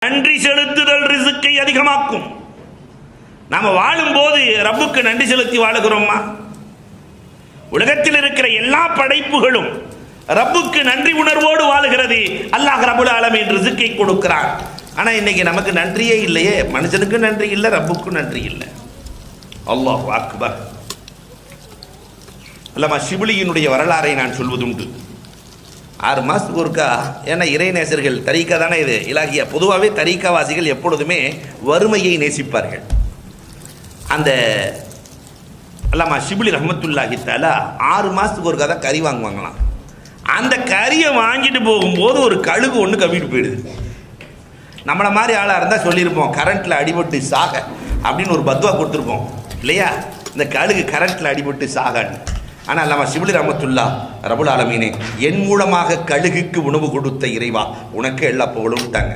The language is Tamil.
நன்றி செலுத்துதல் ரிசுக்கை அதிகமாக்கும். நாம வாழும்போது ரப்புக்கு நன்றி செலுத்தி வாழுகிறோமா? உலகத்தில் இருக்கிற எல்லா படைப்புகளும் ரப்புக்கு நன்றி உணர்வோடு வாழுகிறது. அல்லாஹ் ரப்புல் ஆலமீன் ரிசுக்கை கொடுக்கிறான். ஆனா இன்னைக்கு நமக்கு நன்றியே இல்லையே. மனுஷனுக்கு நன்றி இல்லை, ரப்புக்கும் நன்றி இல்லை. அல்லாஹ் அக்பர். அல்லாமா ஷிப்லியினுடைய வரலாறை நான் சொல்வதுண்டு. 6 மாதத்துக்கு ஒருக்கா, ஏன்னா இறைநேசர்கள் தரீக்கா தானே இது இலாகியா. பொதுவாகவே தரீக்காவாசிகள் எப்பொழுதுமே வறுமையை நேசிப்பார்கள். அந்த அல்லாமா ஷிப்லி ரஹ்மத்துல்லாஹி தஆலா 6 மாதத்துக்கு ஒருக்கா தான் கறி வாங்குவாங்களாம். அந்த கறியை வாங்கிட்டு போகும்போது ஒரு கழுகு ஒன்று கவிட்டு போயிடுது. நம்மளை மாதிரி ஆளாக இருந்தால் சொல்லியிருப்போம், கரண்ட்டில் அடிபட்டு சாக அப்படின்னு ஒரு பத்வா கொடுத்துருப்போம் இல்லையா? இந்த கழுகு கரண்ட்டில் அடிபட்டு சாகன்னு. ஆனால் அல்லாமா ஷிப்லி ரஹ்மத்துல்லாஹ் ரப்புல் ஆலமீனே, என் மூலமாக கழுகுக்கு உணவு கொடுத்த இறைவா, உனக்கு எல்லா புகழும் விட்டாங்க.